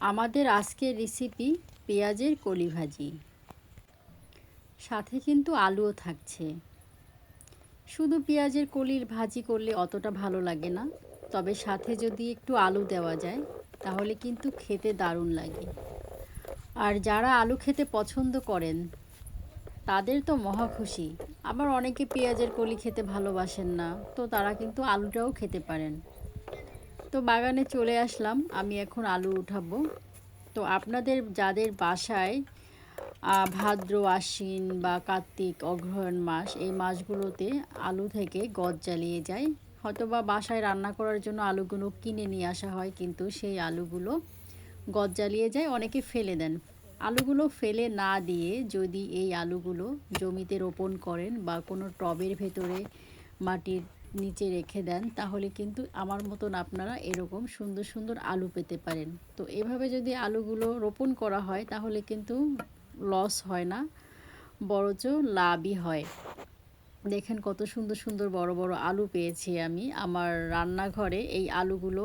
আমাদের আজকের রেসিপি পেঁয়াজের কলি ভাজি, সাথে কিন্তু আলুও থাকছে। শুধু পেঁয়াজের কলির ভাজি করলে অতটা ভালো লাগে না, তবে সাথে যদি একটু আলু দেওয়া যায় তাহলে কিন্তু খেতে দারুণ লাগে। আর যারা আলু খেতে পছন্দ করেন তাদের তো মহা খুশি। আবার অনেকে পেঁয়াজের কলি খেতে ভালোবাসেন না, তো তারা কিন্তু আলুটাও খেতে পারেন। তো বাগানে চলে আসলাম, আমি এখন আলু উঠাবো। তো আপনাদের যাদের বাসায় ভাদ্র আশ্বিন বা কার্তিক অগ্রহায়ণ মাস, এই মাসগুলোতে আলু থেকে গজ জ্বালিয়ে যায়, হয়তো বা বাসায় রান্না করার জন্য আলুগুলো কিনে নিয়ে আসা হয়, কিন্তু সেই আলুগুলো গজ জ্বালিয়ে যায়, অনেকে ফেলে দেন। আলুগুলো ফেলে না দিয়ে যদি এই আলুগুলো জমিতে রোপণ করেন বা কোনো টবের ভেতরে মাটির নিচে রেখে দেন, তাহলে কিন্তু আমার মতন আপনারা এরকম সুন্দর সুন্দর আলু পেতে পারেন। তো এভাবে যদি আলুগুলো রোপণ করা হয় তাহলে কিন্তু লস হয় না, বরঞ্চ লাভই হয়। দেখেন কত সুন্দর সুন্দর বড় বড় আলু পেয়েছি আমি। আমার রান্নাঘরে এই আলুগুলো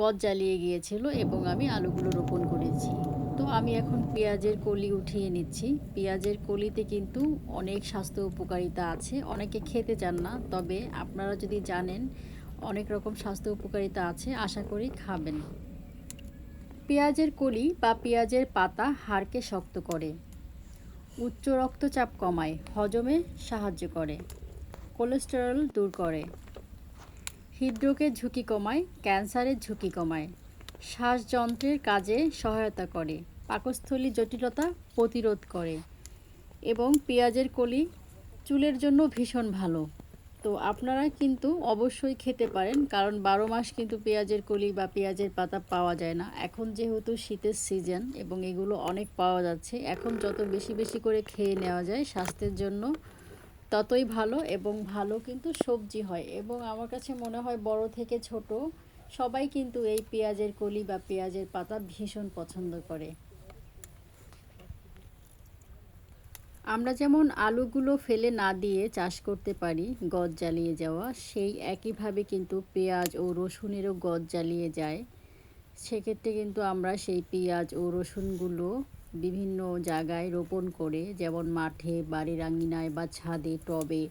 গজ জ্বালিয়ে গিয়েছিল এবং আমি আলুগুলো রোপণ করেছি। তো আমি এখন পেঁয়াজের কলি উঠিয়ে নিচ্ছি। পেঁয়াজের কলিতে কিন্তু অনেক স্বাস্থ্য উপকারিতা আছে, অনেকে খেতে চান না, তবে আপনারা যদি জানেন অনেক রকম স্বাস্থ্য উপকারিতা আছে, আশা করি খাবেন। পেঁয়াজের কলি বা পেঁয়াজের পাতা হাড়কে শক্ত করে, উচ্চ রক্তচাপ কমায়, হজমে সাহায্য করে, কোলেস্টেরল দূর করে, হৃদরোগের ঝুঁকি কমায়, ক্যান্সারের ঝুঁকি কমায়, শ্বাসযন্ত্রের কাজে সহায়তা করে, পাকস্থলী জটিলতা প্রতিরোধ করে এবং পেঁয়াজের কলি চুলের জন্য ভীষণ ভালো। তো আপনারা কিন্তু অবশ্যই খেতে পারেন, কারণ 12 মাস কিন্তু পেঁয়াজের কলি বা পেঁয়াজের পাতা পাওয়া যায় না। এখন যেহেতু শীতের সিজন এবং এগুলো অনেক পাওয়া যাচ্ছে, এখন যত বেশি বেশি করে খেয়ে নেওয়া যায় স্বাস্থ্যের জন্য ততই ভালো, এবং ভালো কিন্তু সবজি হয়। এবং আমার কাছে মনে হয় বড় থেকে ছোট সবাই কিন্তু এই পেঁয়াজের কলি বা পেঁয়াজের পাতা ভীষণ পছন্দ করে। আমরা যেমন আলুগুলো ফেলে না দিয়ে চাষ করতে পারি গজ জ্বালিয়ে যাওয়া, সেই একইভাবে কিন্তু পেঁয়াজ ও রসুনেরও গজ জ্বালিয়ে যায়। সেক্ষেত্রে কিন্তু আমরা সেই পেঁয়াজ ও রসুনগুলো বিভিন্ন জায়গায় রোপণ করে, যেমন মাঠে, বাড়ির আঙিনায় বা ছাদে, টবে,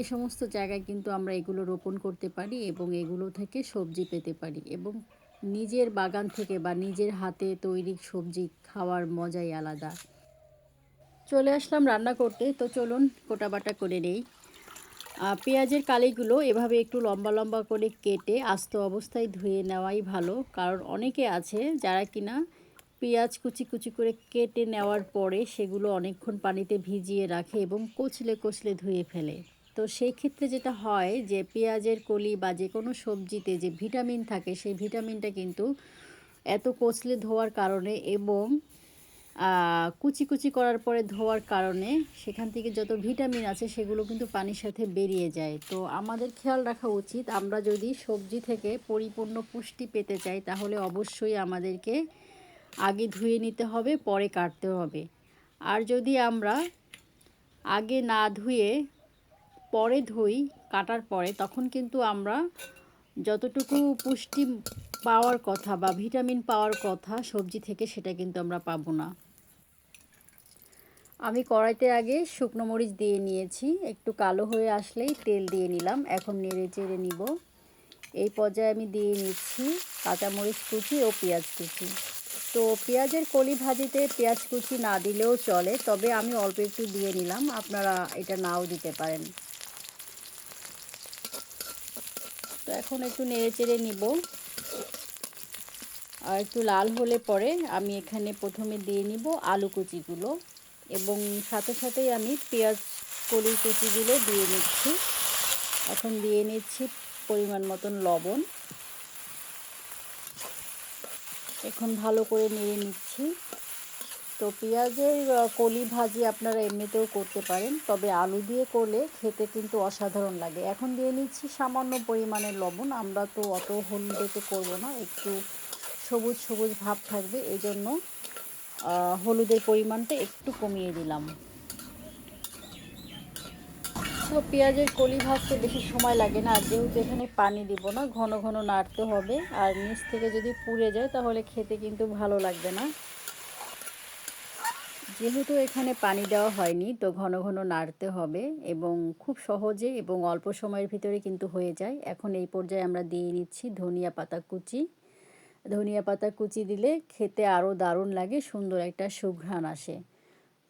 এ সমস্ত জায়গায় কিন্তু আমরা এগুলো রোপণ করতে পারি এবং এগুলো থেকে সবজি পেতে পারি। এবং নিজের বাগান থেকে বা নিজের হাতে তৈরি সবজি খাওয়ার মজাই আলাদা। চলে আসলাম রান্না করতে, তো চলুন কোটা বাটা করে নেই। পেঁয়াজের কালিগুলো এভাবে একটু লম্বা লম্বা করে কেটে আস্ত অবস্থায় ধুয়ে নেওয়াই ভালো, কারণ অনেকে আছে যারা কিনা পেঁয়াজ কুচি কুচি করে কেটে নেওয়ার পরে সেগুলো অনেকক্ষণ পানিতে ভিজিয়ে রাখে এবং কচলে কচলে ধুয়ে ফেলে। তো সেই ক্ষেত্রে যেটা হয় যে পেঁয়াজের কলি বা যে কোনো সবজিতে যে ভিটামিন থাকে, সেই ভিটামিনটা কিন্তু এত কচলে ধোয়ার কারণে এবং কুচি কুচি করার পরে ধোয়ার কারণে সেখান থেকে যত ভিটামিন আছে সেগুলো কিন্তু পানির সাথে বেরিয়ে যায়। তো আমাদের খেয়াল রাখা উচিত, আমরা যদি সবজি থেকে পরিপূর্ণ পুষ্টি পেতে চাই তাহলে অবশ্যই আমাদেরকে আগে ধুয়ে নিতে হবে, পরে কাটতে হবে। আর যদি আমরা আগে না ধুয়ে পরে ধুই, কাটার পরে, তখন কিন্তু আমরা যতটুকু পুষ্টি পাওয়ার কথা বা ভিটামিন পাওয়ার কথা সবজি থেকে সেটা কিন্তু আমরা পাবো না। আমি কড়াইতে আগে শুকনো মরিচ দিয়ে নিয়েছি, একটু কালো হয়ে আসলেই তেল দিয়ে নিলাম। এখন নেড়ে চেড়ে নিব। এই পর্যায়ে আমি দিয়ে নিচ্ছি কাঁচামরিচ কুচি ও পেঁয়াজ কুচি। তো পেঁয়াজের কলি ভাজিতে পেঁয়াজ কুচি না দিলেও চলে, তবে আমি অল্প একটু দিয়ে নিলাম, আপনারা এটা নাও দিতে পারেন। তো এখন একটু নেড়ে চেড়ে নিব। আর একটু লাল হলে পরে আমি এখানে প্রথমে দিয়ে নিব আলু কুচিগুলো এবং সাথে সাথেই আমি পেঁয়াজ কলি কুচিগুলো দিয়ে নিচ্ছি। এখন দিয়ে নিচ্ছি পরিমাণ মতন লবণ। এখন ভালো করে নেড়ে নিচ্ছি। তো পেঁয়াজের কলি ভাজি আপনারা এমনিতেও করতে পারেন, তবে আলু দিয়ে করলে খেতে কিন্তু অসাধারণ লাগে। এখন দিয়ে নিচ্ছি সামান্য পরিমাণের লবণ, আমরা তো অত হলুদেতে করব না, একটু সবুজ সবুজ ভাব থাকবে, এই জন্য হলুদের পরিমাণটা একটু কমিয়ে দিলাম। তো পেঁয়াজের কলি ভাজতে বেশি সময় লাগে না, আর যেহেতু এখানে পানি দিব না, ঘন ঘন নাড়তে হবে। আর নিচ থেকে যদি পুড়ে যায় তাহলে খেতে কিন্তু ভালো লাগবে না। যেহেতু এখানে পানি দেওয়া হয়নি, তো ঘন ঘন নাড়তে হবে এবং খুব সহজে এবং অল্প সময়ের ভিতরে কিন্তু হয়ে যায়। এখন এই পর্যায়ে আমরা দিয়ে নিচ্ছি ধনিয়া পাতা কুচি। ধনিয়া পাতা কুচি দিলে খেতে আরও দারুণ লাগে, সুন্দর একটা সুঘ্রাণ আসে।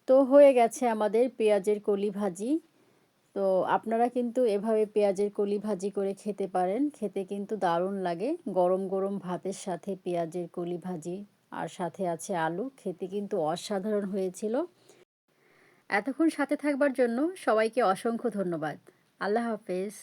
তো হয়ে গেছে আমাদের পেঁয়াজের কলি ভাজি। তো আপনারা কিন্তু এভাবে পেঁয়াজের কলি ভাজি করে খেতে পারেন। খেতে কিন্তু দারুণ লাগে। গরম গরম ভাতের সাথে পেঁয়াজের কলি ভাজি আর সাথে আছে আলু। খেতে কিন্তু অসাধারণ হয়েছিল। এতক্ষণ সাথে থাকবার জন্য সবাইকে অসংখ্য ধন্যবাদ। আল্লাহ হাফেজ।